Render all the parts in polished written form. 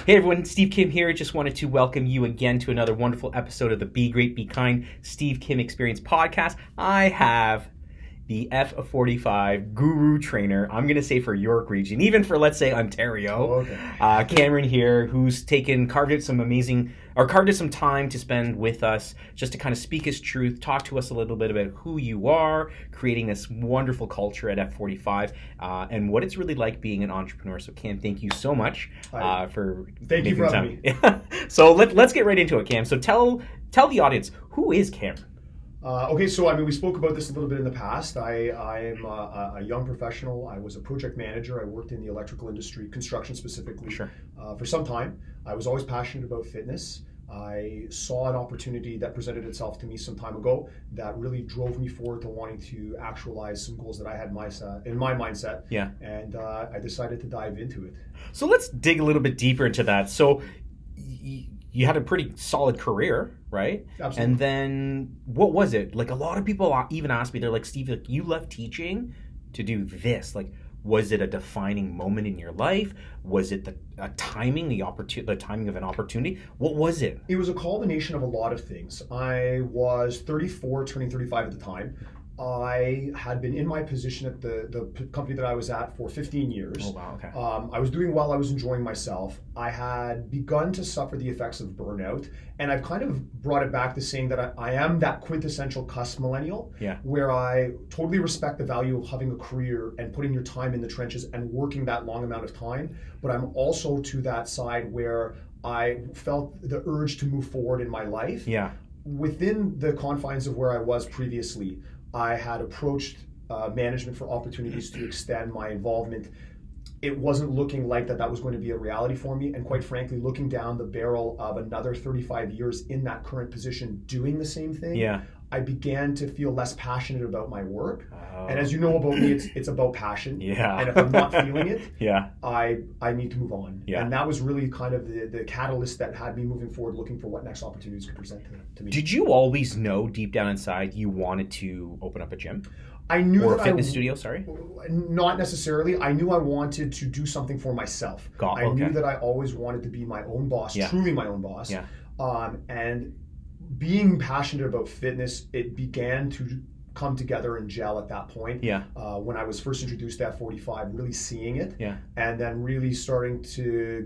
Hey everyone, Steve Kim here. Just wanted to welcome you again to another wonderful episode of the Be Great, Be Kind Steve Kim Experience podcast. I have the F45 guru trainer, I'm going to say for York region, even for, let's say, Ontario. Cameron here, who's carved out some time to spend with us just to kind of speak his truth, talk to us a little bit about who you are, creating this wonderful culture at F45, and what it's really like being an entrepreneur. So Cam, thank you so much for Thank you for having me. So let's get right into it, Cam. So tell the audience, who is Cameron? We spoke about this a little bit in the past. I am a young professional. I was a project manager. I worked in the electrical industry, construction specifically, for some time. I was always passionate about fitness. I saw an opportunity that presented itself to me some time ago that really drove me forward to wanting to actualize some goals that I had in my mindset. Yeah. And I decided to dive into it. So let's dig a little bit deeper into that. So you had a pretty solid career, right? Absolutely. And then what was it? Like, a lot of people even ask me, they're like, Steve, like, you left teaching to do this. Like, was it a defining moment in your life? Was it the timing of an opportunity? What was it? It was a culmination of a lot of things. I was 34, turning 35 at the time. I had been in my position at the company that I was at for 15 years. Oh, wow, okay. I was doing well, I was enjoying myself. I had begun to suffer the effects of burnout, and I've kind of brought it back to saying that I am that quintessential cusp millennial, where I totally respect the value of having a career and putting your time in the trenches and working that long amount of time, but I'm also to that side where I felt the urge to move forward in my life. Yeah. Within the confines of where I was previously, I had approached management for opportunities to extend my involvement. It wasn't looking like that was going to be a reality for me. And quite frankly, looking down the barrel of another 35 years in that current position doing the same thing, I began to feel less passionate about my work. And as you know about me, it's about passion. Yeah. And if I'm not feeling it, I need to move on. Yeah. And that was really kind of the catalyst that had me moving forward, looking for what next opportunities could present to me. Did you always know deep down inside you wanted to open up a gym? I knew or a fitness studio, sorry? Not necessarily. I knew I wanted to do something for myself. I knew that I always wanted to be my own boss, truly my own boss. Yeah. And being passionate about fitness, it began to come together and gel at that point. Yeah. When I was first introduced to F45, really seeing it. Yeah. And then really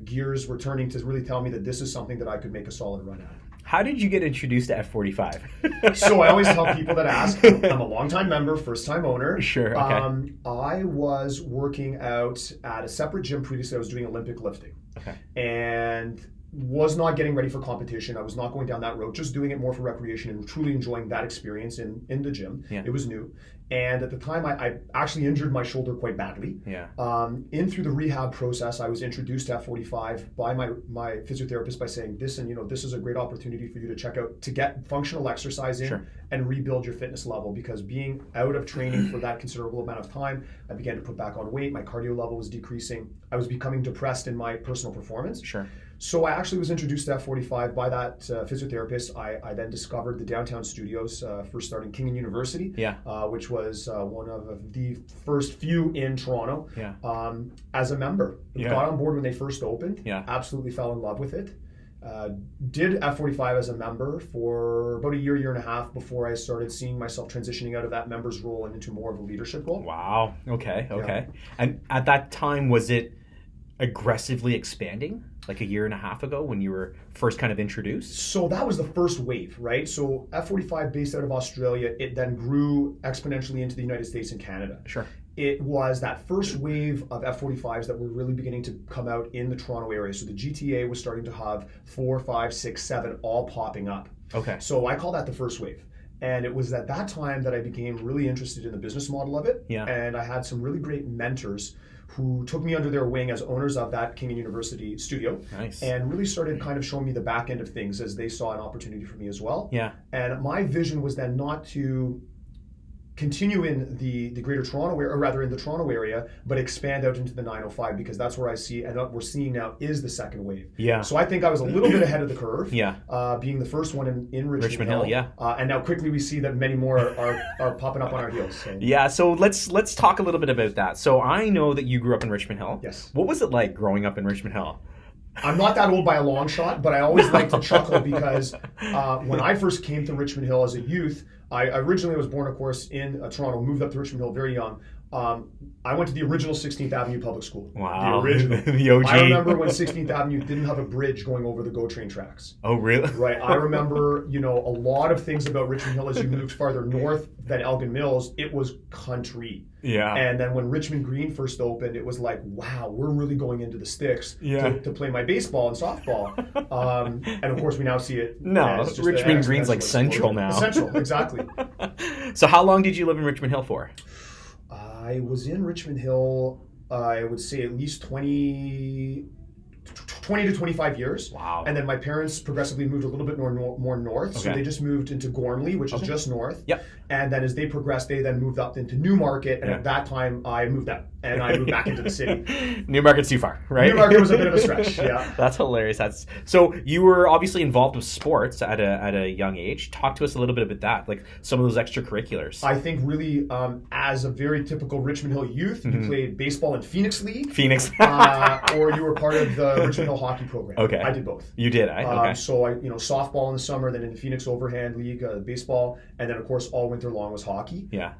gears were turning to really tell me that this is something that I could make a solid run at. How did you get introduced to F45? So I always tell people that ask, I'm a longtime member, first-time owner. Sure, okay. I was working out at a separate gym previously. I was doing Olympic lifting. Okay. And was not getting ready for competition. I was not going down that road, just doing it more for recreation and truly enjoying that experience in the gym. Yeah. It was new. And at the time, I actually injured my shoulder quite badly. Yeah. Through the rehab process, I was introduced to F45 by my physiotherapist by saying, this is a great opportunity for you to check out, to get functional exercise in and rebuild your fitness level, because being out of training for that considerable amount of time, I began to put back on weight. My cardio level was decreasing. I was becoming depressed in my personal performance. Sure. So I actually was introduced to F45 by that physiotherapist. I then discovered the downtown studios, first starting King University, which was one of the first few in Toronto. As a member. Got on board when they first opened. Absolutely fell in love with it. Did F45 as a member for about a year and a half before I started seeing myself transitioning out of that member's role and into more of a leadership role. Wow. Okay. Yeah. And at that time, was it aggressively expanding, like a year and a half ago when you were first kind of introduced? So that was the first wave, right? So F45 based out of Australia, it then grew exponentially into the United States and Canada. Sure. It was that first wave of F45s that were really beginning to come out in the Toronto area. So the GTA was starting to have 4, 5, 6, 7 all popping up. Okay. So I call that the first wave. And it was at that time that I became really interested in the business model of it. Yeah. And I had some really great mentors who took me under their wing as owners of that King University studio. Nice. And really started kind of showing me the back end of things as they saw an opportunity for me as well. Yeah. And my vision was then not to continue in the greater Toronto area, or rather in the Toronto area, but expand out into the 905, because that's where I see, and what we're seeing now is the second wave. Yeah. So I think I was a little bit ahead of the curve. Yeah. Being the first one in Richmond Hill. Yeah. And now quickly we see that many more are popping up on our heels. So. Yeah. So let's talk a little bit about that. So I know that you grew up in Richmond Hill. Yes. What was it like growing up in Richmond Hill? I'm not that old by a long shot, but I always like to chuckle because when I first came to Richmond Hill as a youth, I originally was born, of course, in Toronto, moved up to Richmond Hill very young. I went to the original 16th Avenue Public School. Wow. The original. The OG. I remember when 16th Avenue didn't have a bridge going over the GO train tracks. Oh, really? Right. I remember, a lot of things about Richmond Hill as you moved farther north than Elgin Mills, it was country. Yeah. And then when Richmond Green first opened, it was like, wow, we're really going into the sticks to play my baseball and softball. And of course, we now see it. No, Richmond Green's like Central now. Central, exactly. So how long did you live in Richmond Hill for? I was in Richmond Hill, I would say at least 20 to 25 years. Wow. And then my parents progressively moved a little bit more north. Okay. So they just moved into Gormley, which is just north. Yep. And then as they progressed, they then moved up into Newmarket. And at that time, I moved up and I moved back into the city. Newmarket's too far, right? Newmarket was a bit of a stretch, yeah. That's hilarious. So you were obviously involved with sports at a young age. Talk to us a little bit about that, like some of those extracurriculars. I think really, as a very typical Richmond Hill youth, you played baseball in Phoenix League. Phoenix. Or you were part of the Richmond Hill hockey program. Okay. I did both. You did, eh? Okay. So I, softball in the summer, then in the Phoenix Overhand League, baseball, and then of course all winter long was hockey. Yeah.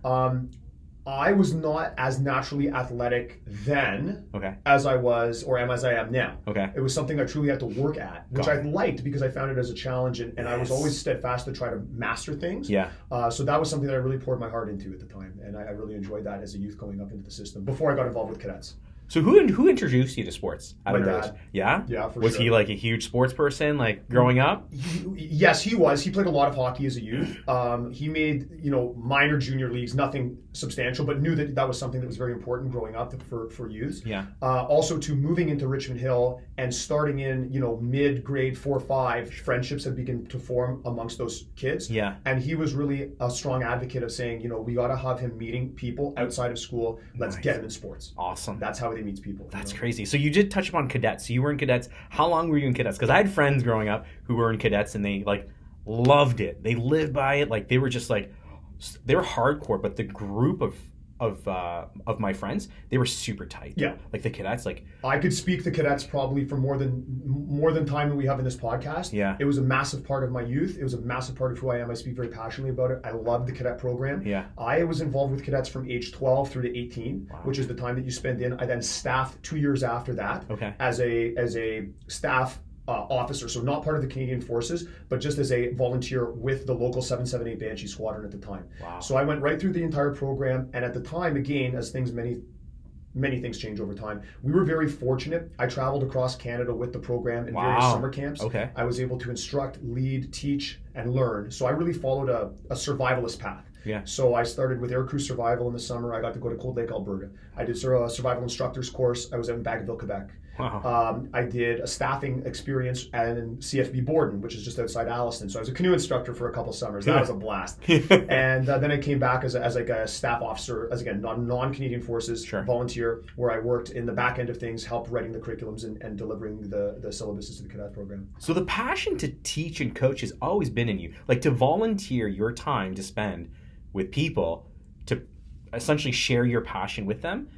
I was not as naturally athletic then as I was or as I am now. Okay. It was something I truly had to work at, which I liked because I found it as a challenge and I was always steadfast to try to master things. Yeah. So that was something that I really poured my heart into at the time, and I really enjoyed that as a youth going up into the system before I got involved with cadets. So who introduced you to sports? My dad. Yeah? Yeah, for sure. Was he like a huge sports person, like growing up? Yes, he was. He played a lot of hockey as a youth. He made, minor junior leagues, nothing substantial, but knew that was something that was very important growing up for youths. Yeah. Also to moving into Richmond Hill and starting in, mid-grade 4-5, friendships had begun to form amongst those kids. Yeah. And he was really a strong advocate of saying, we got to have him meeting people outside of school. Let's get him in sports. Awesome. That's how he meets people. That's crazy. So you did touch upon cadets. So you were in cadets. How long were you in cadets? Because I had friends growing up who were in cadets and they loved it. They lived by it. Like they were just they were hardcore. But the group of my friends, they were super tight. Yeah. Like the cadets, I could speak to cadets probably for more than time that we have in this podcast. Yeah. It was a massive part of my youth. It was a massive part of who I am. I speak very passionately about it. I love the cadet program. Yeah. I was involved with cadets from age 12 through to 18, which is the time that you spend in. I then staffed 2 years after that as a staff officer, so not part of the Canadian Forces, but just as a volunteer with the local 778 Banshee Squadron at the time. Wow. So I went right through the entire program, and at the time, again, as many things change over time, we were very fortunate. I traveled across Canada with the program in various summer camps. Okay. I was able to instruct, lead, teach, and learn. So I really followed a survivalist path. Yeah. So I started with aircrew survival in the summer. I got to go to Cold Lake, Alberta. I did a survival instructor's course. I was out in Bagotville, Quebec. Wow. I did a staffing experience in CFB Borden, which is just outside Alliston. So I was a canoe instructor for a couple summers. That was a blast. And then I came back as a staff officer, as again, non-Canadian Forces volunteer, where I worked in the back end of things, helped writing the curriculums and delivering the syllabuses to the cadet program. So the passion to teach and coach has always been in you. Like to volunteer your time to spend with people to essentially share your passion with them.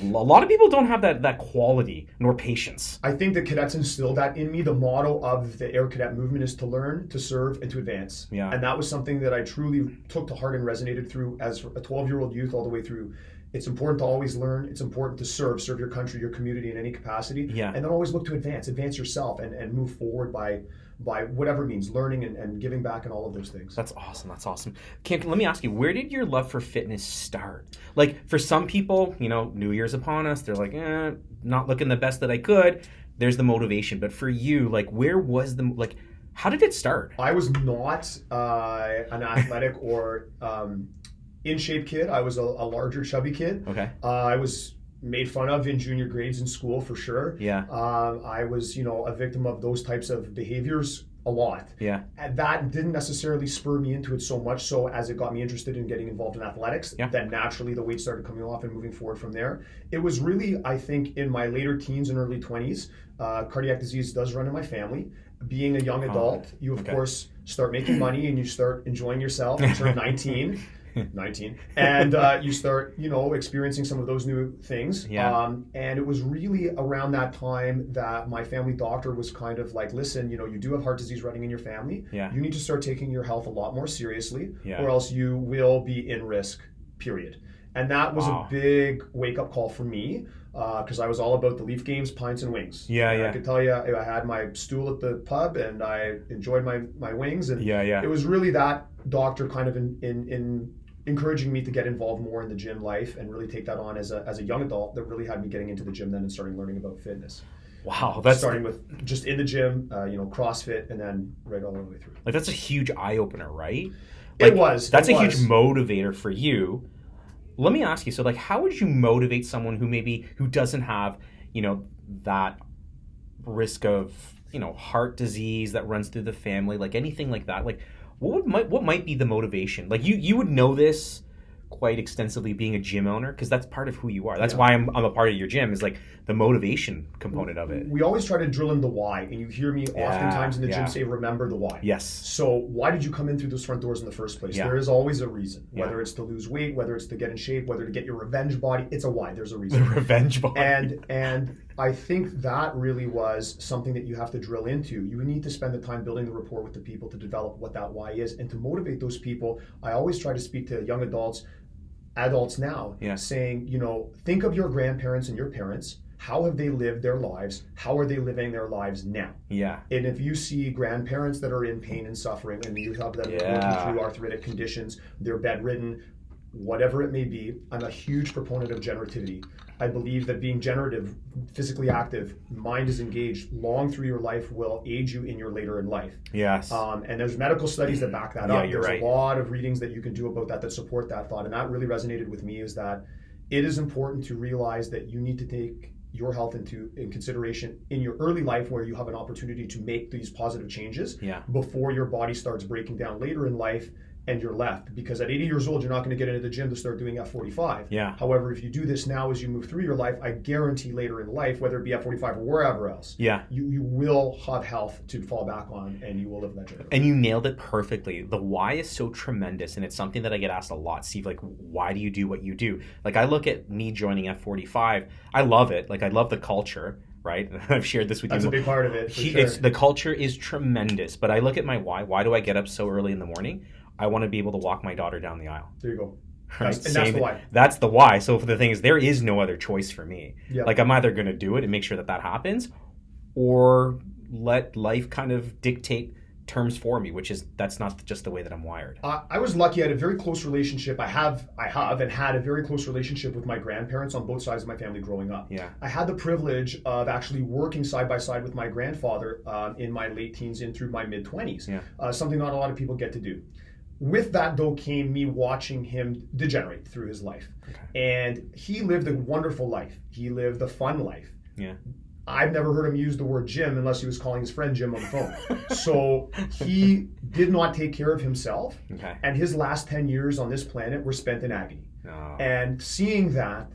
A lot of people don't have that quality nor patience. I think the cadets instilled that in me. The motto of the Air Cadet movement is to learn, to serve, and to advance. Yeah. And that was something that I truly took to heart and resonated through as a 12-year-old youth all the way through. It's important to always learn. It's important to serve your country, your community in any capacity. Yeah. And then always look to advance yourself and move forward by whatever means, learning and giving back and all of those things. That's awesome. Cam, let me ask you, where did your love for fitness start? Like for some people, New Year's upon us, they're like, not looking the best that I could. There's the motivation. But for you, where was how did it start? I was not an athletic or in-shape kid. I was a larger, chubby kid. Okay. I was made fun of in junior grades in school for sure. Yeah. I was, a victim of those types of behaviors a lot. Yeah. And that didn't necessarily spur me into it so much so as it got me interested in getting involved in athletics. Yeah. Then naturally the weight started coming off and moving forward from there. It was really, I think, in my later teens and early 20s, cardiac disease does run in my family. Being a young adult, you of course start making money and you start enjoying yourself. You turn 19. 19, and you start, experiencing some of those new things. Yeah. And it was really around that time that my family doctor was kind of like, listen, you do have heart disease running in your family. Yeah. You need to start taking your health a lot more seriously, Yeah. or else you will be in risk, period. And that was a big wake-up call for me, because I was all about the Leaf games, pints, and wings. Yeah, and yeah. I could tell you, I had my stool at the pub, and I enjoyed my wings. And Yeah. it was really that doctor kind of in encouraging me to get involved more in the gym life and really take that on as a young adult that really had me getting into the gym then and starting learning about fitness. Wow, that's starting with just in the gym, CrossFit, and then right all the way through. Like, that's a huge eye opener, right? Like, it was. That's a huge motivator for you. Let me ask you, so like, how would you motivate someone who doesn't have, that risk of, heart disease that runs through the family, like anything like that? Like, what might be the motivation? Like, you would know this quite extensively being a gym owner, because that's part of who you are. That's why I'm a part of your gym, is like the motivation component of it. We always try to drill in the why, and you hear me oftentimes in the gym say, remember the why. Yes. So why did you come in through those front doors in the first place? There is always a reason, whether it's to lose weight, whether it's to get in shape, whether to get your revenge body. It's a why. There's a reason. The revenge body. And I think that really was something that you have to drill into. You need to spend the time building the rapport with the people to develop what that why is, and to motivate those people. I always try to speak to young adults now, saying, think of your grandparents and your parents. How have they lived their lives? How are they living their lives now? Yeah. And if you see grandparents that are in pain and suffering, and you have them working through arthritic conditions, they're bedridden, whatever it may be, I'm a huge proponent of generativity. I believe that being generative, physically active, mind is engaged long through your life will aid you in your later in life. Yes. And there's medical studies that back that up. There's a lot of readings that you can do about that support that thought. And that really resonated with me, is that it is important to realize that you need to take your health in consideration in your early life, where you have an opportunity to make these positive changes before your body starts breaking down later in life and you're left. Because at 80 years old, you're not going to get into the gym to start doing F45. Yeah. However, if you do this now as you move through your life, I guarantee later in life, whether it be F45 or wherever else, you will have health to fall back on, and you will live that journey. And you nailed it perfectly. The why is so tremendous, and it's something that I get asked a lot, Steve, like, why do you do what you do? Like, I look at me joining F45, I love it. Like, I love the culture. Right? I've shared this with you. That's a big part of it. For sure. The culture is tremendous, but I look at my why. Why do I get up so early in the morning? I want to be able to walk my daughter down the aisle. There you go. Right? That's the why. That's the why. So the thing is, there is no other choice for me. Yep. Like, I'm either going to do it and make sure that happens, or let life kind of dictate terms for me, that's not just the way that I'm wired. I was lucky. I had a very close relationship. I have and had a very close relationship with my grandparents on both sides of my family growing up. Yeah. I had the privilege of actually working side by side with my grandfather in my late teens and through my mid 20s. Yeah. Something not a lot of people get to do. With that, though, came me watching him degenerate through his life. Okay. And he lived a wonderful life. He lived a fun life. Yeah. I've never heard him use the word Jim unless he was calling his friend Jim on the phone. So he did not take care of himself. Okay. And his last 10 years on this planet were spent in agony. Oh. And seeing that,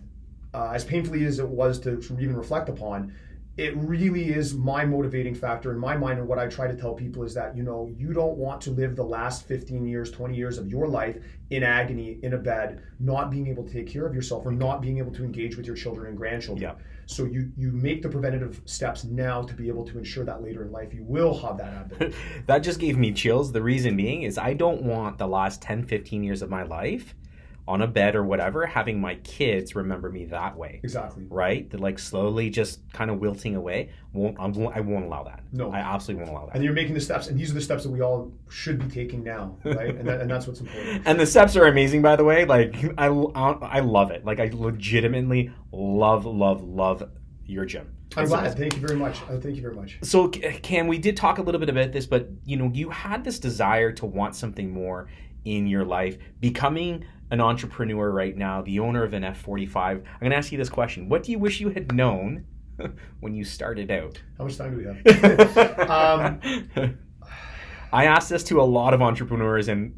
as painfully as it was to even reflect upon, it really is my motivating factor in my mind. And what I try to tell people is that, you don't want to live the last 15 years, 20 years of your life in agony, in a bed, not being able to take care of yourself, or not being able to engage with your children and grandchildren. Yeah. So you make the preventative steps now to be able to ensure that later in life you will have that ability. That just gave me chills. The reason being is I don't want the last 10, 15 years of my life on a bed or whatever, having my kids remember me that way. Exactly. Right? They're like slowly just kind of wilting away. I won't allow that. No. I absolutely won't allow that. And you're making the steps, and these are the steps that we all should be taking now, right? and that's what's important. And the steps are amazing, by the way. Like, I love it. Like, I legitimately love your gym. I'm glad. Thank you very much. Thank you very much. So, Cam, we did talk a little bit about this, but, you had this desire to want something more in your life, becoming an entrepreneur right now, the owner of an F45. I'm going to ask you this question. What do you wish you had known when you started out? How much time do we have? I asked this to a lot of entrepreneurs, and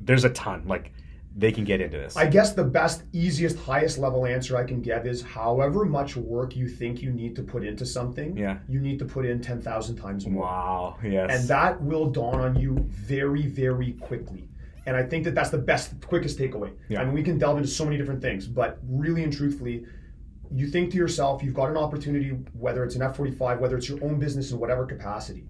there's a ton. Like, they can get into this. I guess the best, easiest, highest level answer I can give is however much work you think you need to put into something, you need to put in 10,000 times more. Wow, yes. And that will dawn on you very, very quickly. And I think that that's the quickest takeaway. Yeah. I mean, we can delve into so many different things, but really and truthfully, you think to yourself, you've got an opportunity, whether it's an F45, whether it's your own business in whatever capacity,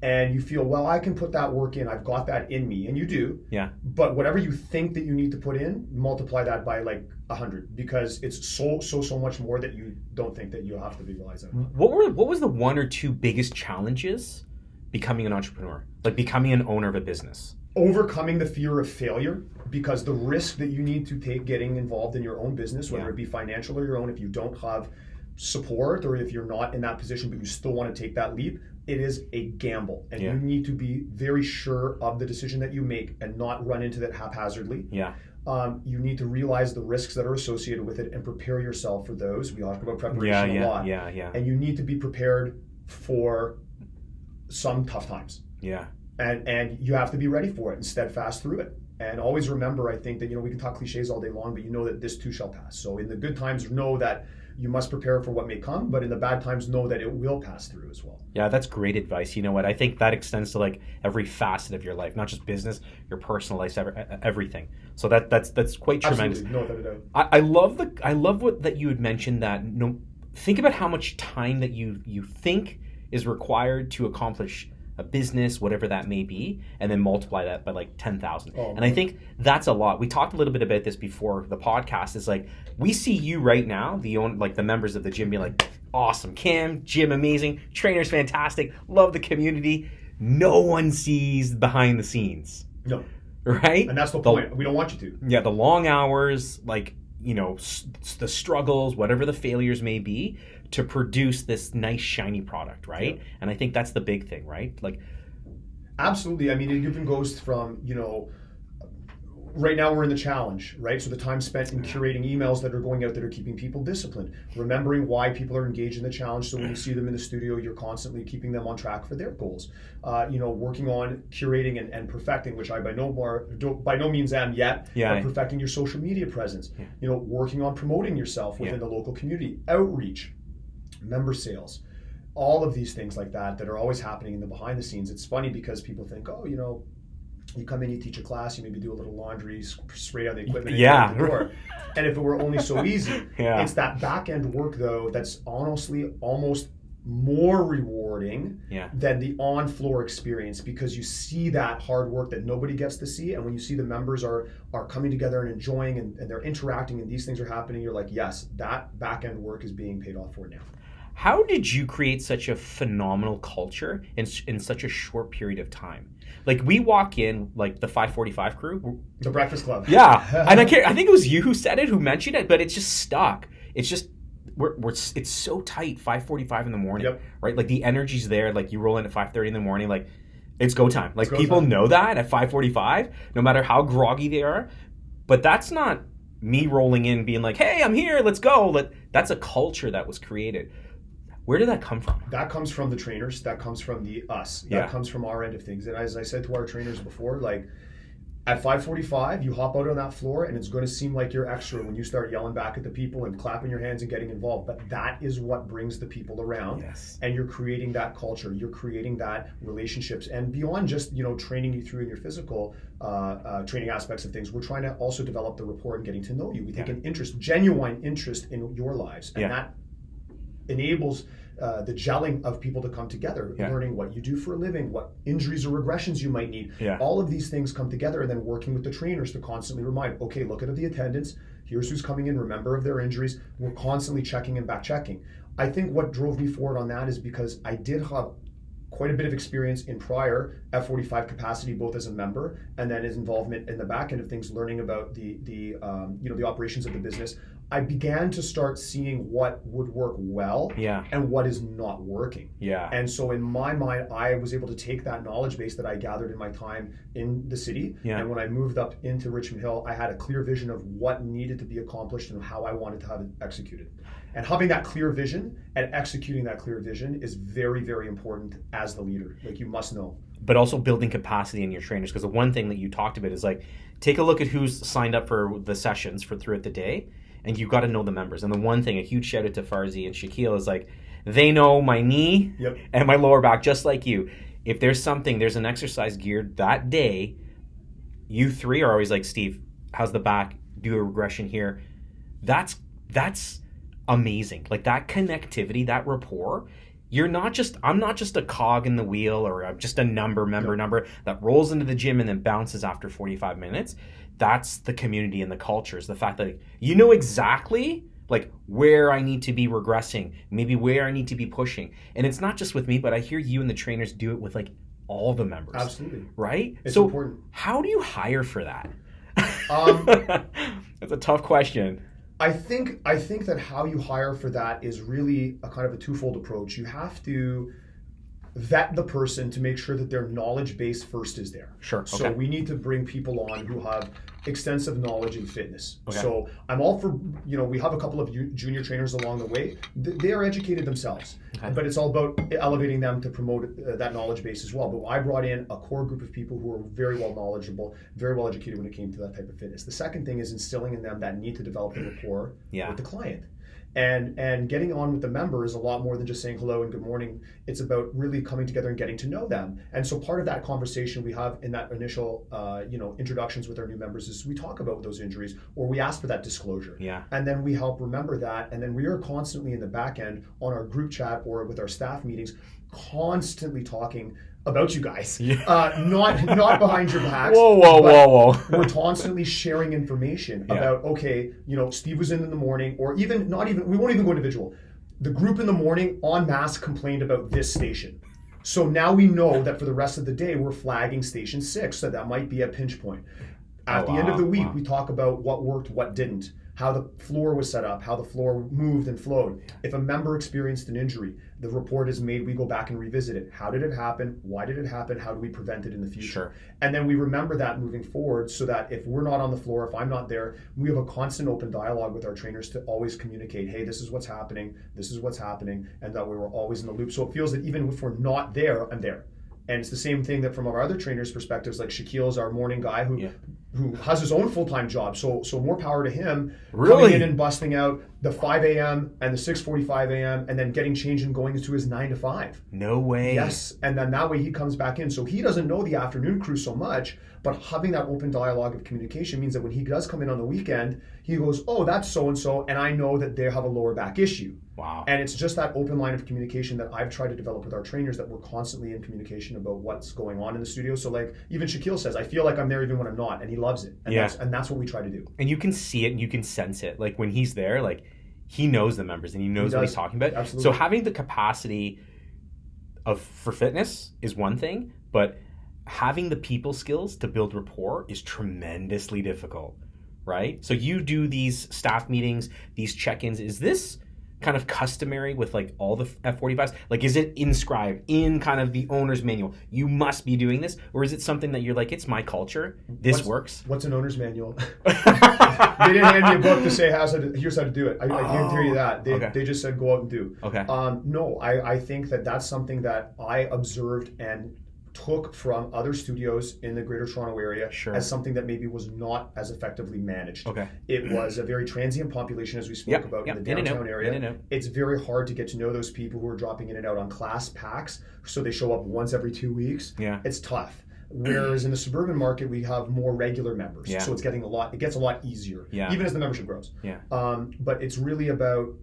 and you feel, well, I can put that work in, I've got that in me, and you do. Yeah. But whatever you think that you need to put in, multiply that by like 100, because it's so much more that you don't think that you have to realize that. What was the one or two biggest challenges becoming an entrepreneur, like becoming an owner of a business? Overcoming the fear of failure, because the risk that you need to take getting involved in your own business, whether it be financial or your own, if you don't have support or if you're not in that position but you still want to take that leap, it is a gamble, and you need to be very sure of the decision that you make and not run into that haphazardly. You need to realize the risks that are associated with it and prepare yourself for those. We talk about preparation a lot. And you need to be prepared for some tough times. And you have to be ready for it and steadfast through it. And always remember, I think that, we can talk cliches all day long, but you know that this too shall pass. So in the good times, know that you must prepare for what may come, but in the bad times, know that it will pass through as well. Yeah, that's great advice. You know what? I think that extends to like every facet of your life, not just business, your personal life, everything. So that's quite tremendous. Absolutely, no doubt. I love that you had mentioned that. Think about how much time that you think is required to accomplish a business, whatever that may be, and then multiply that by like 10,000. And I think that's a lot. We talked a little bit about this before the podcast. Is like, we see you right now, the members of the gym being like, awesome, Kim, gym amazing, trainer's fantastic, love the community. No one sees behind the scenes. No. Right? And that's the point. We don't want you to. Yeah, the long hours, like, the struggles, whatever the failures may be, to produce this nice shiny product, right? Yeah. And I think that's the big thing, right? Like, absolutely. I mean, it even goes from, right now we're in the challenge, right? So the time spent in curating emails that are going out that are keeping people disciplined, remembering why people are engaged in the challenge. So when you see them in the studio, you're constantly keeping them on track for their goals. Working on curating and perfecting, which I by no means am yet, but perfecting your social media presence. Working on promoting yourself within the local community, outreach, member sales, all of these things like that are always happening in the behind the scenes. It's funny because people think, you come in, you teach a class, you maybe do a little laundry, spray down the equipment, and get out the door. And if it were only so easy, it's that back end work though that's honestly almost more rewarding than the on floor experience, because you see that hard work that nobody gets to see. And when you see the members are coming together and enjoying and they're interacting and these things are happening, you're like, yes, that back end work is being paid off for now. How did you create such a phenomenal culture in such a short period of time? Like, we walk in, like the 545 crew. The Breakfast Club. Yeah. And I think it was you who said it, who mentioned it, but it's just stuck. It's just, it's so tight, 5:45 in the morning, right? Like, the energy's there. Like, you roll in at 5:30 in the morning, like, it's go time. Like, people know that at 5:45, no matter how groggy they are. But that's not me rolling in being like, hey, I'm here, let's go. That's a culture that was created. Where did that come from? That comes from the trainers. That comes from us. That comes from our end of things. And as I said to our trainers before, like, at 5:45, you hop out on that floor and it's going to seem like you're extra when you start yelling back at the people and clapping your hands and getting involved. But that is what brings the people around. Yes. And you're creating that culture. You're creating that relationships. And beyond just, training you through in your physical training aspects of things, we're trying to also develop the rapport and getting to know you. We take an interest, genuine interest in your lives. And that enables the gelling of people to come together, learning what you do for a living, what injuries or regressions you might need. All of these things come together, and then working with the trainers to constantly remind, okay, look at the attendance, here's who's coming in, remember of their injuries. We're constantly checking and back checking. I think what drove me forward on that is because I did have quite a bit of experience in prior F45 capacity, both as a member and then his involvement in the back end of things, learning about the operations of the business. I began to start seeing what would work well and what is not working. And so in my mind, I was able to take that knowledge base that I gathered in my time in the city. And when I moved up into Richmond Hill, I had a clear vision of what needed to be accomplished and how I wanted to have it executed. And having that clear vision and executing that clear vision is very, very important as the leader. Like, you must know. But also building capacity in your trainers, because the one thing that you talked about is, like, take a look at who's signed up for the sessions for throughout the day, and you've got to know the members. And the one thing, a huge shout out to Farzi and Shaquille, is like, they know my knee and my lower back just like you. If there's an exercise geared that day, you three are always like, Steve, how's the back? Do a regression here. That's amazing. Like that connectivity, that rapport. I'm not just a cog in the wheel, or I'm just a number that rolls into the gym and then bounces after 45 minutes. That's the community and the culture, is the fact that you know exactly like where I need to be regressing, maybe where I need to be pushing. And it's not just with me, but I hear you and the trainers do it with like all the members. Absolutely. Right? It's so important. How do you hire for that? That's a tough question. I think that how you hire for that is really a kind of a twofold approach. You have to vet the person to make sure that their knowledge base first is there. Sure. Okay. So we need to bring people on who have extensive knowledge in fitness. Okay. So I'm all for, we have a couple of junior trainers along the way. They are educated themselves, but it's all about elevating them to promote that knowledge base as well. But I brought in a core group of people who are very well knowledgeable, very well educated when it came to that type of fitness. The second thing is instilling in them that need to develop a rapport with the client. And getting on with the member is a lot more than just saying hello and good morning. It's about really coming together and getting to know them. And so part of that conversation we have in that initial, introductions with our new members is we talk about those injuries, or we ask for that disclosure. Yeah. And then we help remember that. And then we are constantly in the back end on our group chat or with our staff meetings, constantly talking about you guys, not behind your backs. Whoa. We're constantly sharing information about, Steve was in the morning, or we won't even go individual. The group in the morning en masse complained about this station. So now we know that for the rest of the day, we're flagging station 6. So that might be a pinch point. At the end of the week, we talk about what worked, what didn't, how the floor was set up, how the floor moved and flowed. If a member experienced an injury, the report is made, we go back and revisit it. How did it happen? Why did it happen? How do we prevent it in the future? Sure. And then we remember that moving forward, so that if we're not on the floor, if I'm not there, we have a constant open dialogue with our trainers to always communicate, hey, this is what's happening, and that we were always in the loop. So it feels that even if we're not there, I'm there. And it's the same thing that from our other trainers' perspectives, like Shaquille's our morning guy who has his own full-time job. So more power to him. Really? Coming in and busting out the 5 a.m. and the 6:45 a.m. and then getting changed and going into his 9 to 5. No way. Yes. And then that way he comes back in. So he doesn't know the afternoon crew so much, but having that open dialogue of communication means that when he does come in on the weekend, he goes, oh, that's so-and-so, and I know that they have a lower back issue. Wow. And it's just that open line of communication that I've tried to develop with our trainers, that we're constantly in communication about what's going on in the studio. So like even Shaquille says, I feel like I'm there even when I'm not, and he loves it. And that's what we try to do. And you can see it and you can sense it. Like when he's there, like he knows the members and he knows what he's talking about. Absolutely. So having the capacity for fitness is one thing, but having the people skills to build rapport is tremendously difficult, right? So you do these staff meetings, these check-ins. Is this kind of customary with like all the F45s? Like, is it inscribed in kind of the owner's manual? You must be doing this, or is it something that you're like, it's my culture, this works? What's an owner's manual? They didn't hand me a book to say here's how to do it. I can't tell you that. They just said go out and do. Okay. No, I think that's something that I observed and took from other studios in the Greater Toronto area as something that maybe was not as effectively managed. Okay. It was a very transient population, as we spoke about in the downtown area. It's very hard to get to know those people who are dropping in and out on class packs, so they show up once every 2 weeks. Yeah. It's tough. Whereas in the suburban market, we have more regular members. Yeah. So it gets a lot easier, even as the membership grows. Yeah. But it's really about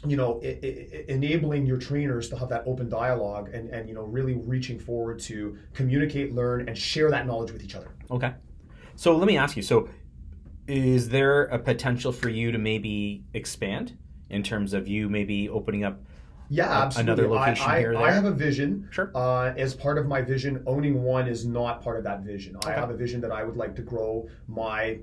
enabling your trainers to have that open dialogue and really reaching forward to communicate, learn, and share that knowledge with each other. Okay. So let me ask you, so is there a potential for you to maybe expand in terms of you maybe opening up absolutely. another location here or there? I have a vision. Sure. As part of my vision, owning one is not part of that vision. Okay. I have a vision that I would like to grow my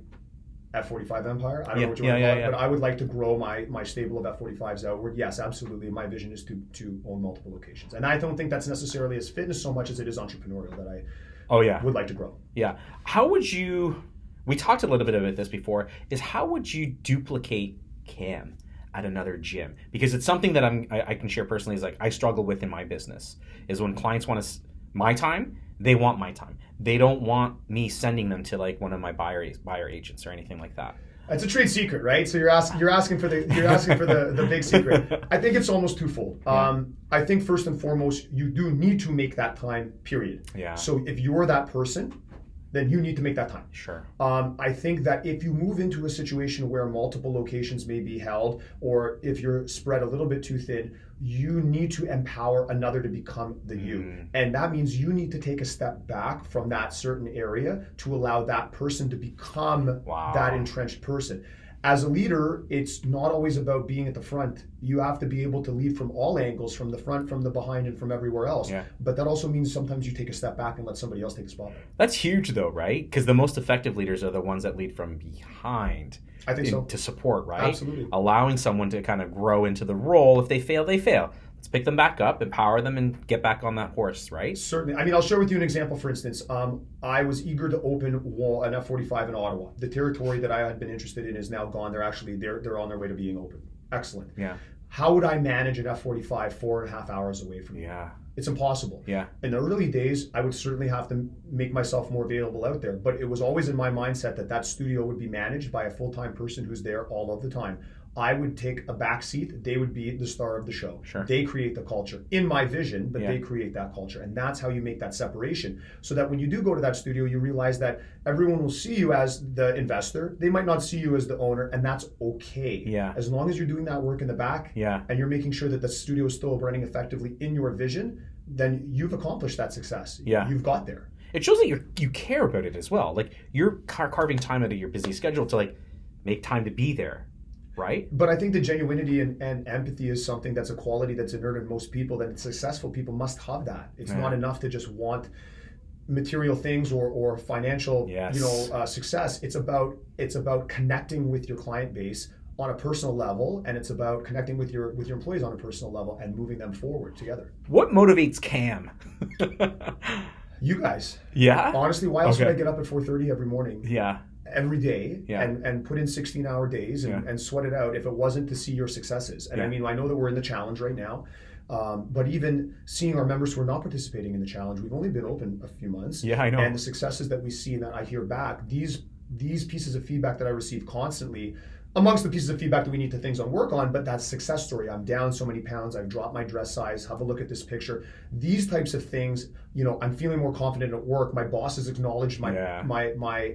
F45 empire. I don't know what you want to call it, but I would like to grow my stable of F45s outward. Yes, absolutely. My vision is to own multiple locations. And I don't think that's necessarily as fitness so much as it is entrepreneurial that I would like to grow. Yeah. How would you, we talked a little bit about this before, is how would you duplicate CAM at another gym? Because it's something that I can share personally, is like I struggle with in my business, is when clients want my time, they want my time. They don't want me sending them to like one of my buyer agents or anything like that. It's a trade secret, right? So you're asking for the big secret. I think it's almost twofold. I think first and foremost, you do need to make that time, period. Yeah. So if you're that person, then you need to make that time. Sure. I think that if you move into a situation where multiple locations may be held, or if you're spread a little bit too thin, you need to empower another to become the you. And that means you need to take a step back from that certain area to allow that person to become that entrenched person. As a leader, it's not always about being at the front. You have to be able to lead from all angles, from the front, from the behind, and from everywhere else. Yeah. But that also means sometimes you take a step back and let somebody else take a spotlight. That's huge though, right? Because the most effective leaders are the ones that lead from behind. I think so. To support, right? Absolutely. Allowing someone to kind of grow into the role. If they fail, they fail. Let's pick them back up, empower them, and get back on that horse, right? Certainly. I mean, I'll share with you an example, for instance. I was eager to open an F45 in Ottawa. The territory that I had been interested in is now gone. They're on their way to being open. Excellent. Yeah. How would I manage an F45 4.5 hours away from me? Yeah. It's impossible. Yeah. In the early days, I would certainly have to make myself more available out there, but it was always in my mindset that studio would be managed by a full-time person who's there all of the time. I would take a back seat. They would be the star of the show. Sure. They create the culture in my vision, but they create that culture. And that's how you make that separation. So that when you do go to that studio, you realize that everyone will see you as the investor. They might not see you as the owner, and that's okay. Yeah. As long as you're doing that work in the back and you're making sure that the studio is still running effectively in your vision, then you've accomplished that success. Yeah. You've got there. It shows that you care about it as well. Like you're carving time out of your busy schedule to like make time to be there. Right? But I think the genuinity and empathy is something that's a quality that's inherent in most people, that successful people must have that. It's not enough to just want material things or financial success. It's about connecting with your client base on a personal level, and it's about connecting with your employees on a personal level and moving them forward together. What motivates Cam? You guys. Yeah? Honestly, why else would I get up at 4:30 every morning? Yeah. Every day and put in 16-hour days and sweat it out if it wasn't to see your successes. And I mean, I know that we're in the challenge right now, but even seeing our members who are not participating in the challenge, we've only been open a few months. Yeah, I know. And the successes that we see and that I hear back, these pieces of feedback that I receive constantly, amongst the pieces of feedback that we need to things on work on, but that success story. I'm down so many pounds. I've dropped my dress size. Have a look at this picture. These types of things, I'm feeling more confident at work. My boss has acknowledged my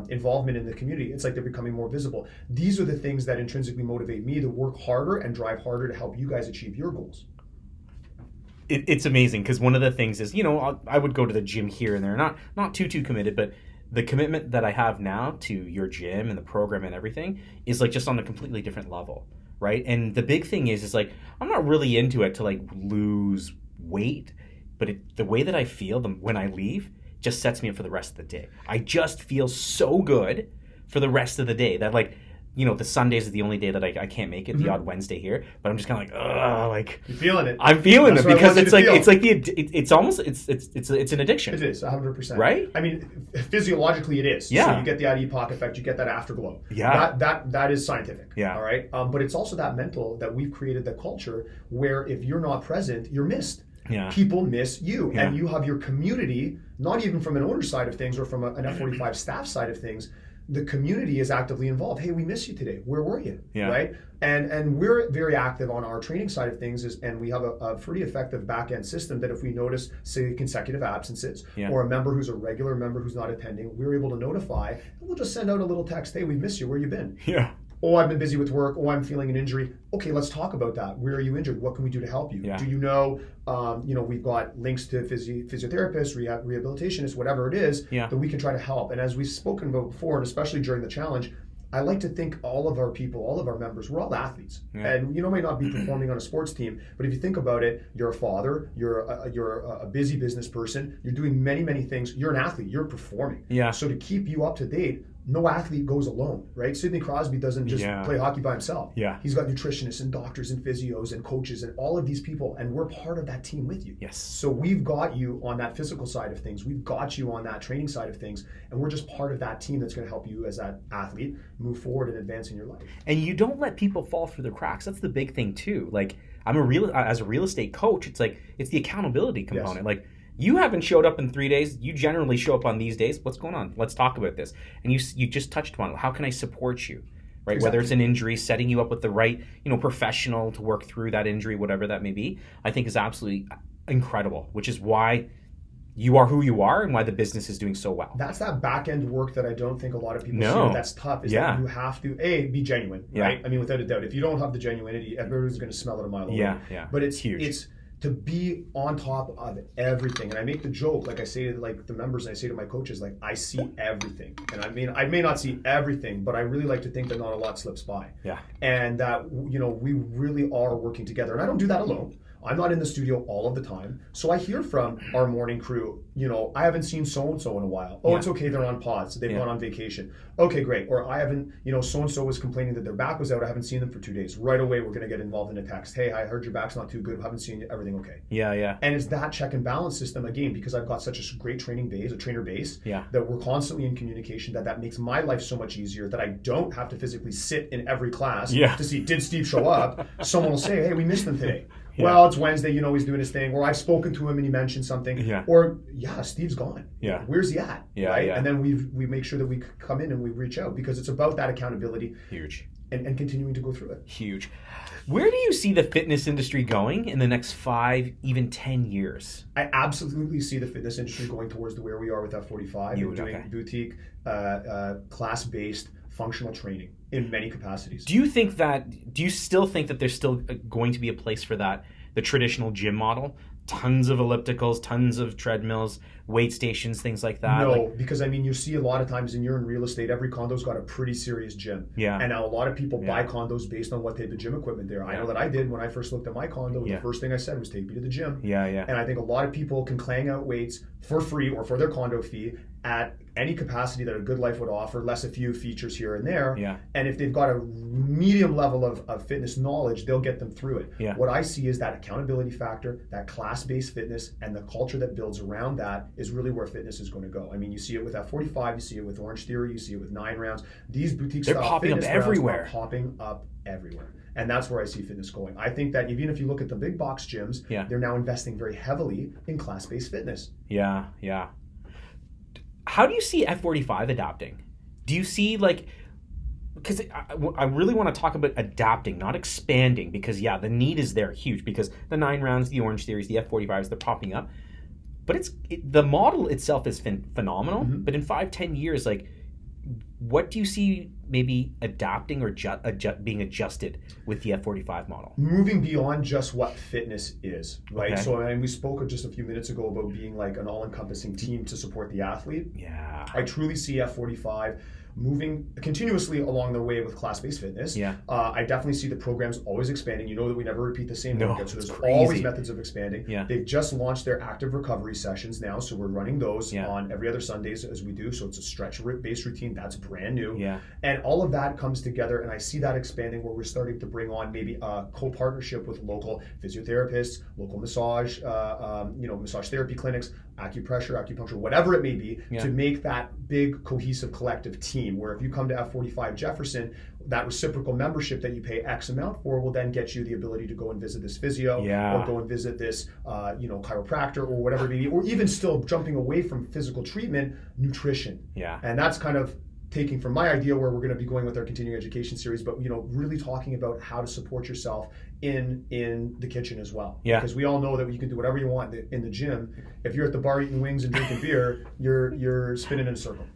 involvement in the community. It's like they're becoming more visible. These are the things that intrinsically motivate me to work harder and drive harder to help you guys achieve your goals. It's amazing because one of the things is, I would go to the gym here and there, not too committed, but the commitment that I have now to your gym and the program and everything is like just on a completely different level, right? And the big thing is like, I'm not really into it to like lose weight, but the way that I feel when I leave just sets me up for the rest of the day. I just feel so good for the rest of the day that like, the Sundays is the only day that I can't make it, the odd Wednesday here, but I'm just kind of like, ugh, like you're feeling it. I'm feeling it because it's an addiction. It is 100%. Right? I mean, physiologically it is. Yeah. So you get the adipok effect, you get that afterglow. Yeah. That is scientific. Yeah. All right. But it's also that mental that we've created the culture where if you're not present, you're missed. Yeah. People miss you, and you have your community, not even from an owner side of things or from an F45 staff side of things. The community is actively involved. Hey, we miss you today. Where were you? Yeah. Right? And we're very active on our training side of things, and we have a pretty effective back-end system that if we notice, say, consecutive absences or a member who's a regular member who's not attending, we're able to notify, and we'll just send out a little text, hey, we miss you. Where you been? Yeah. Oh, I've been busy with work. Oh, I'm feeling an injury. Okay, let's talk about that. Where are you injured? What can we do to help you? Yeah. Do you know, we've got links to physiotherapists, rehabilitationists, whatever it is, that we can try to help. And as we've spoken about before, and especially during the challenge, I like to think all of our people, all of our members, we're all athletes. Yeah. And you might not be performing on a sports team, but if you think about it, you're a father, you're a busy business person, you're doing many, many things. You're an athlete, you're performing. Yeah. So to keep you up to date, no athlete goes alone, right? Sidney Crosby doesn't just play hockey by himself. Yeah. He's got nutritionists and doctors and physios and coaches and all of these people, and we're part of that team with you. Yes. So we've got you on that physical side of things. We've got you on that training side of things, and we're just part of that team that's going to help you as that athlete move forward and advance in your life. And you don't let people fall through the cracks. That's the big thing too. Like as a real estate coach, it's the accountability component. Yes. Like, you haven't showed up in 3 days. You generally show up on these days. What's going on? Let's talk about this. And you just touched on it. How can I support you? Right? Exactly. Whether it's an injury, setting you up with the right, professional to work through that injury, whatever that may be, I think is absolutely incredible, which is why you are who you are and why the business is doing so well. That's that back end work that I don't think a lot of people see. That's tough. Is that you have to be genuine, right? I mean, without a doubt, if you don't have the genuinity, everybody's going to smell it a mile away. Yeah. But it's huge. It's to be on top of everything. And I make the joke, like I say to like the members, and I say to my coaches, like, I see everything. And I mean, I may not see everything, but I really like to think that not a lot slips by. Yeah. And that, you know, we really are working together. And I don't do that alone. I'm not in the studio all of the time. So I hear from our morning crew, you know, I haven't seen so-and-so in a while. Oh, it's okay, they're on pods. They've gone on vacation. Okay, great. Or I haven't, you know, so-and-so was complaining that their back was out. I haven't seen them for 2 days. Right away, we're going to get involved in a text. Hey, I heard your back's not too good. Haven't seen you. Everything okay? Yeah. And it's that check and balance system, again, because I've got such a great trainer base, that we're constantly in communication, that makes my life so much easier, that I don't have to physically sit in every class to see, did Steve show up? Someone will say, hey, we missed him today. Yeah. Well, it's Wednesday, you know, he's doing his thing. Or I've spoken to him and he mentioned something. Yeah. Or, Steve's gone. Yeah. Where's he at? Yeah, right? yeah. And then we make sure that we come in and we reach out, because it's about that accountability. Huge. And continuing to go through it. Huge. Where do you see the fitness industry going in the next 5, even 10 years? I absolutely see the fitness industry going towards where we are with F45. Doing boutique, class-based functional training in many capacities. Do you still think that there's still going to be a place for that, the traditional gym model? Tons of ellipticals, tons of treadmills, weight stations, things like that? No, because I mean, you see a lot of times, and you're in real estate, every condo's got a pretty serious gym. Yeah. And now a lot of people buy condos based on what type of gym equipment there. I know that I did when I first looked at my condo. The first thing I said was, take me to the gym. Yeah. And I think a lot of people can clang out weights for free or for their condo fee at any capacity that a Good Life would offer, less a few features here and there. Yeah. And if they've got a medium level of fitness knowledge, they'll get them through it. Yeah. What I see is that accountability factor, that class-based fitness, and the culture that builds around that is really where fitness is going to go. I mean, you see it with F45, you see it with Orange Theory, you see it with 9 Rounds. These boutique style fitness everywhere. are popping up everywhere. And that's where I see fitness going. I think that even if you look at the big box gyms, they're now investing very heavily in class-based fitness. Yeah. How do you see F45 adapting? Do you see, like, because I really want to talk about adapting, not expanding, because the need is there huge, because the 9 Rounds, the Orange Theories, the F45s, they're popping up. But the model itself is phenomenal. Mm-hmm. But in 5-10 years, like, what do you see maybe adapting or being adjusted with the F45 model? Moving beyond just what fitness is, right? Okay. So, and we spoke just a few minutes ago about being like an all-encompassing team to support the athlete. Yeah. I truly see F45 moving continuously along their way with class-based fitness. Yeah. I definitely see the programs always expanding. You know that we never repeat the same workout, so there's crazy. Always methods of expanding. Yeah. They've just launched their active recovery sessions now, so we're running those on every other Sundays as we do. So it's a stretch-based routine that's brand new. Yeah. And all of that comes together, and I see that expanding where we're starting to bring on maybe a co-partnership with local physiotherapists, local massage, massage therapy clinics, acupressure, acupuncture, whatever it may be, to make that big cohesive collective team where if you come to F45 Jefferson, that reciprocal membership that you pay X amount for will then get you the ability to go and visit this physio or go and visit this chiropractor or whatever it may be, or even still jumping away from physical treatment, nutrition. Yeah. And that's kind of taking from my idea where we're going to be going with our continuing education series, but really talking about how to support yourself in the kitchen as well. Yeah. Because we all know that you can do whatever you want in the gym. If you're at the bar eating wings and drinking beer, you're spinning in a circle.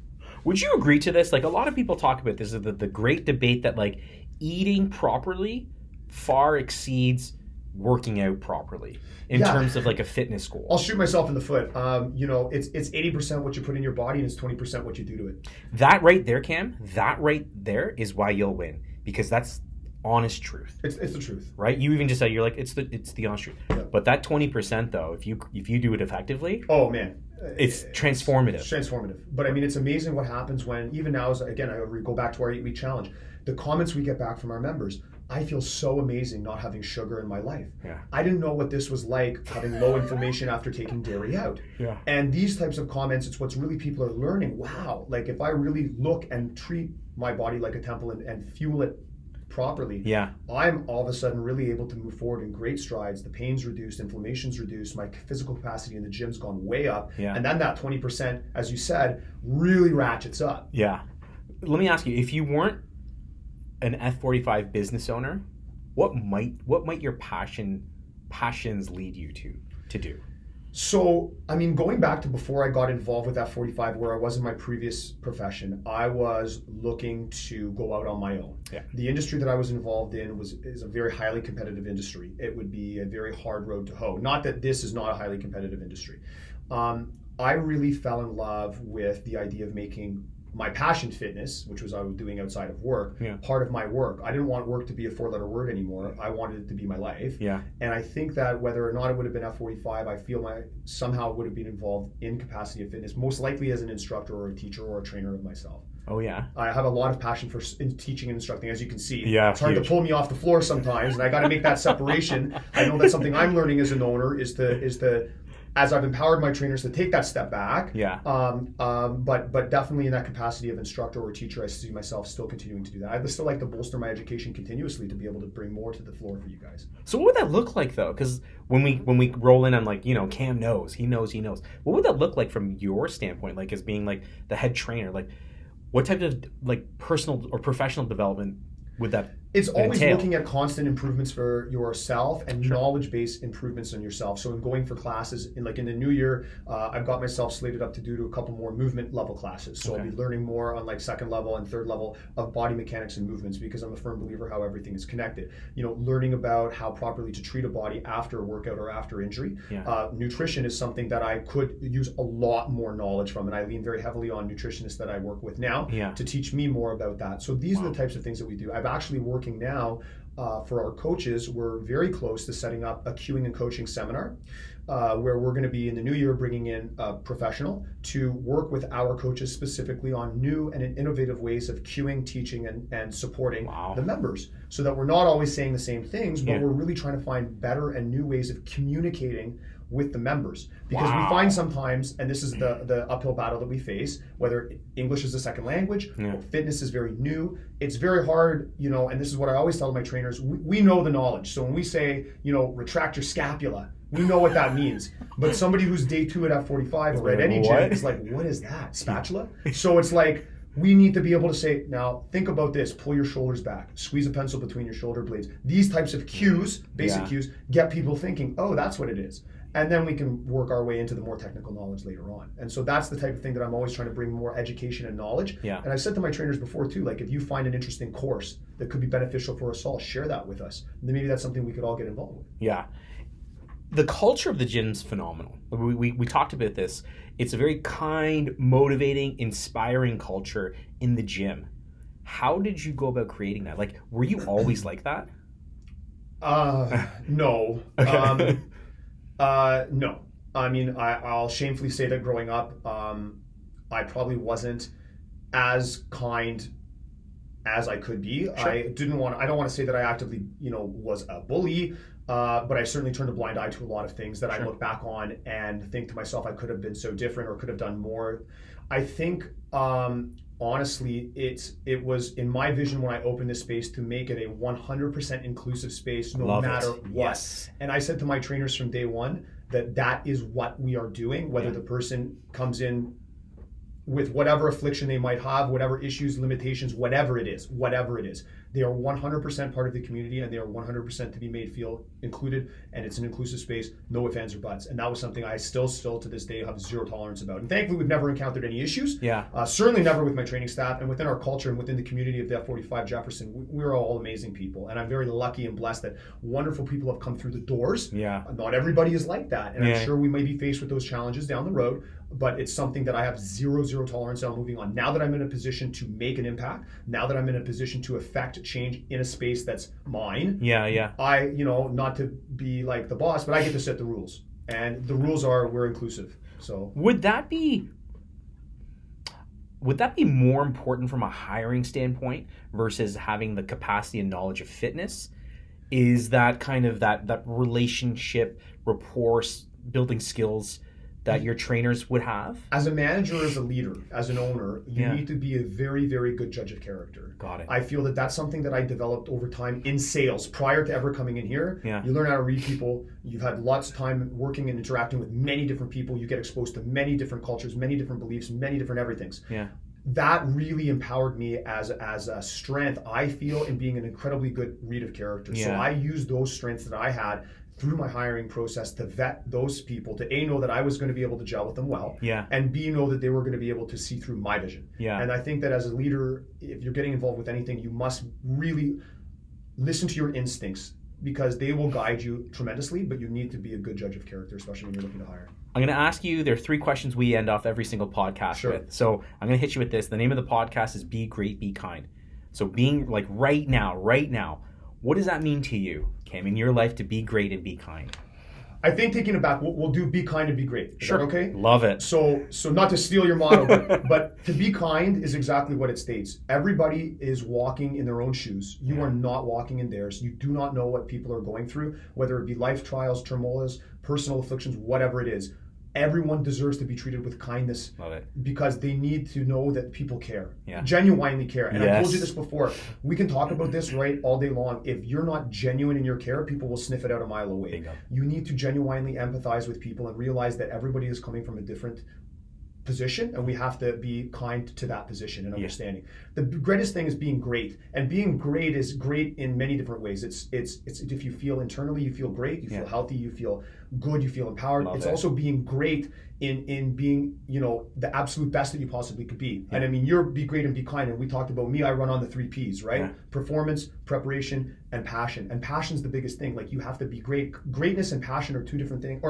Would you agree to this? Like, a lot of people talk about this, the great debate that, like, eating properly far exceeds working out properly in terms of, like, a fitness goal. I'll shoot myself in the foot. It's 80% what you put in your body and it's 20% what you do to it. That right there, Cam, that right there is why you'll win, because that's honest truth. It's the truth, right? You even just said, you're like, it's the honest truth. Yeah. But that 20% though, if you do it effectively, oh man, it's transformative. It's transformative. But I mean, it's amazing what happens when, even now, I go back to our 8-week challenge, the comments we get back from our members. I feel so amazing not having sugar in my life. Yeah. I didn't know what this was like, having low inflammation after taking dairy out. Yeah. And these types of comments, it's what's really people are learning. Wow, like if I really look and treat my body like a temple and fuel it properly, I'm all of a sudden really able to move forward in great strides. The pain's reduced, inflammation's reduced, my physical capacity in the gym's gone way up. Yeah. And then that 20%, as you said, really ratchets up. Yeah. Let me ask you, if you weren't an F45 business owner, what might your passions lead you to do? So, I mean, going back to before I got involved with F45, where I was in my previous profession, I was looking to go out on my own. Yeah. The industry that I was involved in is a very highly competitive industry. It would be a very hard road to hoe. Not that this is not a highly competitive industry. I really fell in love with the idea of making my passion, fitness, which was I was doing outside of work, part of my work. I didn't want work to be a 4-letter word anymore. I wanted it to be my life. Yeah. And I think that whether or not it would have been F45, I feel somehow would have been involved in capacity of fitness, most likely as an instructor or a teacher or a trainer of myself. Oh, yeah. I have a lot of passion for teaching and instructing, as you can see. Yeah, it's hard to pull me off the floor sometimes, and I got to make that separation. I know that's something I'm learning as an owner is to as I've empowered my trainers to take that step back. Yeah. But definitely in that capacity of instructor or teacher, I see myself still continuing to do that. I'd still like to bolster my education continuously to be able to bring more to the floor for you guys. So what would that look like though? Because when we roll in on like, Cam knows. What would that look like from your standpoint, like as being like the head trainer? Like what type of like personal or professional development would that It's always entail? looking at constant improvements for yourself and knowledge-based improvements on yourself. So in going for classes, in the new year, I've got myself slated up to do a couple more movement level classes. So I'll be learning more on like second level and third level of body mechanics and movements, because I'm a firm believer how everything is connected. Learning about how properly to treat a body after a workout or after injury. Yeah. Nutrition is something that I could use a lot more knowledge from, and I lean very heavily on nutritionists that I work with now to teach me more about that. So these are the types of things that we do. I'm actually working now for our coaches. We're very close to setting up a cueing and coaching seminar where we're going to be in the new year bringing in a professional to work with our coaches specifically on new and innovative ways of cueing, teaching, and supporting the members, so that we're not always saying the same things, but we're really trying to find better and new ways of communicating with the members, because we find sometimes, and this is the uphill battle that we face, whether English is a second language or fitness is very new, it's very hard, and this is what I always tell my trainers, we know the knowledge. So when we say, retract your scapula, we know what that means. But somebody who's day 2 at F45 or at any gym is like, what is that, spatula? So it's like, we need to be able to say, now think about this, pull your shoulders back, squeeze a pencil between your shoulder blades. These types of cues, basic cues, get people thinking, oh, that's what it is. And then we can work our way into the more technical knowledge later on. And so that's the type of thing that I'm always trying to bring more education and knowledge. Yeah. And I've said to my trainers before too, like if you find an interesting course that could be beneficial for us all, share that with us. And then maybe that's something we could all get involved with. Yeah. The culture of the gym is phenomenal. We talked about this. It's a very kind, motivating, inspiring culture in the gym. How did you go about creating that? Like, were you always like that? No. Okay. No. I mean, I'll shamefully say that growing up, I probably wasn't as kind as I could be. Sure. I don't want to say that I actively, was a bully, but I certainly turned a blind eye to a lot of things that I look back on and think to myself, I could have been so different or could have done more. I think, honestly, it was in my vision when I opened this space to make it a 100% inclusive space, no matter what. Yes. And I said to my trainers from day one that is what we are doing, whether the person comes in with whatever affliction they might have, whatever issues, limitations, whatever it is. They are 100% part of the community, and they are 100% to be made feel included, and it's an inclusive space, no ifs, ands, or buts. And that was something I still to this day have zero tolerance about. And thankfully, we've never encountered any issues. Yeah. Certainly never with my training staff, and within our culture and within the community of the F45 Jefferson, we're all amazing people. And I'm very lucky and blessed that wonderful people have come through the doors. Yeah. Not everybody is like that. And I'm sure we may be faced with those challenges down the road, but it's something that I have zero tolerance on moving on. Now that I'm in a position to make an impact, now that I'm in a position to affect change in a space that's mine. Yeah. I, not to be like the boss, but I get to set the rules. And the rules are we're inclusive. So would that be more important from a hiring standpoint versus having the capacity and knowledge of fitness? Is that kind of that relationship, rapport, building skills that your trainers would have? As a manager, as a leader, as an owner, you need to be a very, very good judge of character. Got it. I feel that that's something that I developed over time in sales prior to ever coming in here. Yeah. You learn how to read people. You've had lots of time working and interacting with many different people. You get exposed to many different cultures, many different beliefs, many different everythings. Yeah. That really empowered me as a strength, I feel, in being an incredibly good read of character. Yeah. So I used those strengths that I had through my hiring process to vet those people, to A, know that I was going to be able to gel with them well, yeah, and B, know that they were going to be able to see through my vision. Yeah. And I think that as a leader, if you're getting involved with anything, you must really listen to your instincts, because they will guide you tremendously, but you need to be a good judge of character, especially when you're looking to hire. I'm going to ask you, there are 3 questions we end off every single podcast with. So I'm going to hit you with this. The name of the podcast is Be Great, Be Kind. So being like right now, what does that mean to you, Kim, in your life to be great and be kind? I think taking it back, we'll do be kind and be great. Is sure. that okay? Love it. So not to steal your motto, but to be kind is exactly what it states. Everybody is walking in their own shoes. You are not walking in theirs. You do not know what people are going through, whether it be life trials, turmoils, personal afflictions, whatever it is. Everyone deserves to be treated with kindness. Love it. Because they need to know that people care, Yeah. genuinely care. And Yes. I told you this before. We can talk about this all day long. If you're not genuine in your care, people will sniff it out a mile away. Bingo. You need to genuinely empathize with people and realize that everybody is coming from a different position, and we have to be kind to that position and understanding. The greatest thing is being great, and being great is great in many different ways. It's if you feel internally, you feel great, you feel healthy, you feel good, you feel empowered. It's also being great in being, the absolute best that you possibly could be. And I mean, you're be great and be kind, and we talked about me, I run on the 3 Ps, right? Performance, preparation, and passion. And passion's the biggest thing. Like, you have to be great. Greatness and passion are 2 different things,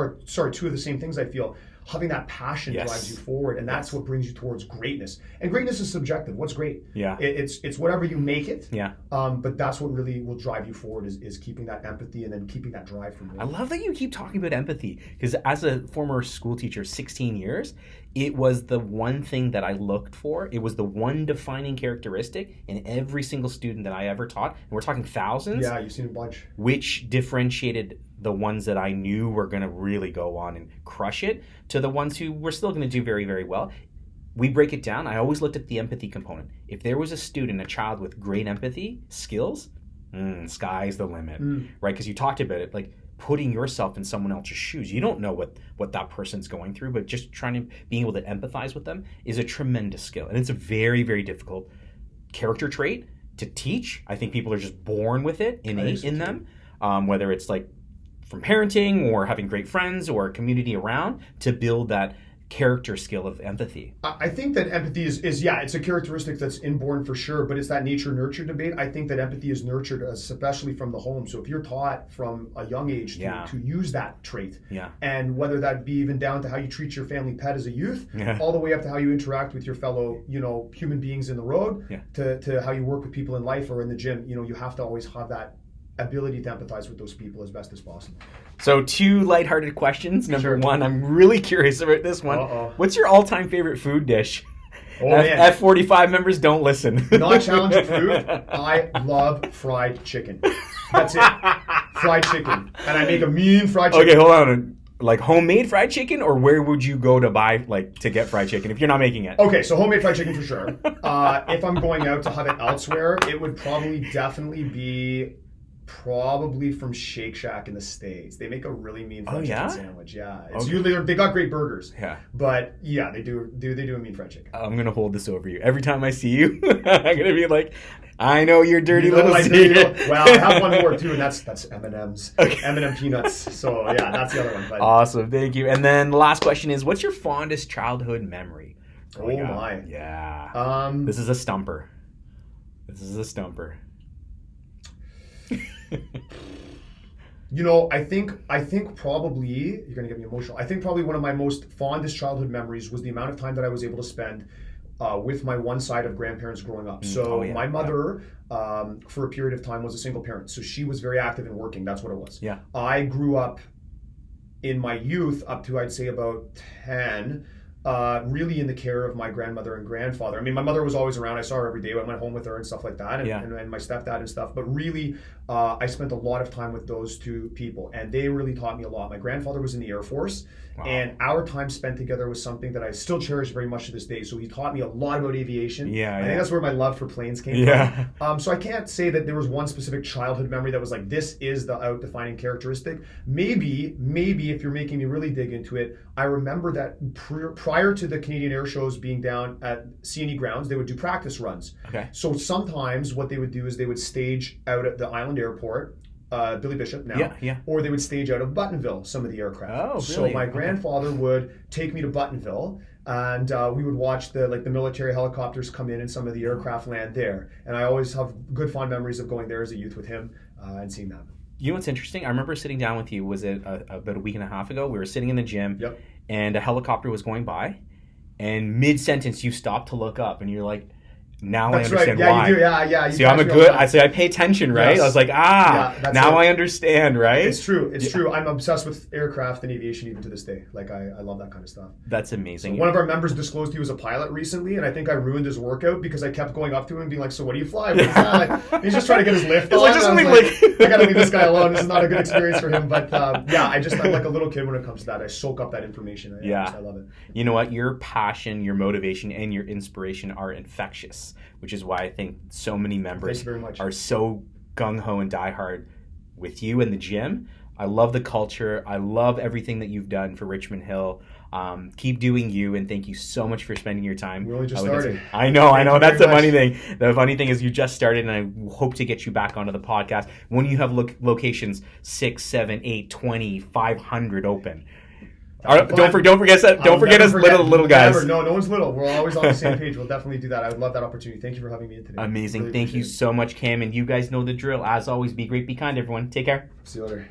two of the same things, I feel. Having that passion drives you forward, and that's what brings you towards greatness. And greatness is subjective. What's great? Yeah. It's whatever you make it. Yeah. But that's what really will drive you forward is keeping that empathy and then keeping that drive for more. I love that you keep talking about empathy, because as a former school teacher, 16 years, it was the one thing that I looked for. It was the one defining characteristic in every single student that I ever taught. And we're talking thousands. Yeah, you've seen a bunch. Which differentiated the ones that I knew were going to really go on and crush it to the ones who were still going to do very, very well. We break it down. I always looked at the empathy component. If there was a student, a child with great empathy skills, sky's the limit, right? Because you talked about it, like putting yourself in someone else's shoes. You don't know what that person's going through, but just being able to empathize with them is a tremendous skill. And it's a very, very difficult character trait to teach. I think people are just born with it, innate in them, whether it's like from parenting or having great friends or a community around, to build that character skill of empathy. I think that empathy is it's a characteristic that's inborn for sure, but it's that nature-nurture debate. I think that empathy is nurtured, especially from the home. So if you're taught from a young age to use that trait, and whether that be even down to how you treat your family pet as a youth, all the way up to how you interact with your fellow, human beings in the road, to how you work with people in life or in the gym, you have to always have that ability to empathize with those people as best as possible. So 2 lighthearted questions. Number 1, I'm really curious about this one. What's your all-time favorite food dish? Man. F45 members, don't listen. Not challenging food. I love fried chicken. That's it. Fried chicken. And I make a mean fried chicken. Okay, hold on. Like homemade fried chicken, or where would you go to buy, to get fried chicken if you're not making it? Okay, so homemade fried chicken for sure. If I'm going out to have it elsewhere, it would definitely be from Shake Shack in the States. They make a really mean fried chicken sandwich. Yeah, it's usually they got great burgers. Yeah, but they do a mean fried chicken. I'm gonna hold this over you every time I see you. I'm gonna be like, I know you're dirty little secret. Well, I have one more too, and that's M&M's. Okay. M&M peanuts. So yeah, that's the other one. But. Awesome, thank you. And then the last question is, what's your fondest childhood memery? Oh my. Yeah. This is a stumper. I think probably, you're going to get me emotional. I think probably one of my most fondest childhood memories was the amount of time that I was able to spend with my one side of grandparents growing up. So my mother, for a period of time, was a single parent. So she was very active in working. That's what it was. Yeah. I grew up in my youth up to, I'd say, about 10, really in the care of my grandmother and grandfather. I mean, my mother was always around. I saw her every day. I went home with her and stuff like that, and my stepdad and stuff. But really, I spent a lot of time with those 2 people, and they really taught me a lot. My grandfather was in the Air Force, and our time spent together was something that I still cherish very much to this day. So he taught me a lot about aviation. I think that's where my love for planes came from. So I can't say that there was one specific childhood memory that was like, this is the out-defining characteristic. Maybe if you're making me really dig into it, I remember that prior to the Canadian Air Shows being down at CNE grounds, they would do practice runs. Okay. So sometimes what they would do is they would stage out at the island airport Billy Bishop now, or they would stage out of Buttonville, some of the aircraft. Oh, really? So my grandfather would take me to Buttonville, and we would watch the military helicopters come in and some of the aircraft land there. And I always have good fond memories of going there as a youth with him and seeing that. You know what's interesting? I remember sitting down with you, was it about a week and a half ago? We were sitting in the gym, and a helicopter was going by, and mid-sentence you stopped to look up, and you're like, now That's I understand right. why. You do. Yeah. See, I pay attention, right? I was like, now I understand, right? It's true. I'm obsessed with aircraft and aviation even to this day. Like, I love that kind of stuff. That's amazing. So one of our members disclosed he was a pilot recently, and I think I ruined his workout because I kept going up to him and being like, so what do you fly? What is that? He's just trying to get his lift on. I gotta leave this guy alone. This is not a good experience for him. But I'm like a little kid when it comes to that. I soak up that information. I love it. You know what? Your passion, your motivation, and your inspiration are infectious, which is why I think so many members are so gung-ho and diehard with you in the gym. I love the culture. I love everything that you've done for Richmond Hill. Keep doing you, and thank you so much for spending your time. We only just started. I know. That's the funny thing. The funny thing is you just started, and I hope to get you back onto the podcast when you have locations 6, 7, 8, 20, 500 open. Don't forget us little guys. Never. No one's little. We're always on the same page. We'll definitely do that. I would love that opportunity. Thank you for having me in today. Amazing. Really Thank you so much, Cam. And you guys know the drill. As always, be great, be kind, everyone. Take care. See you later.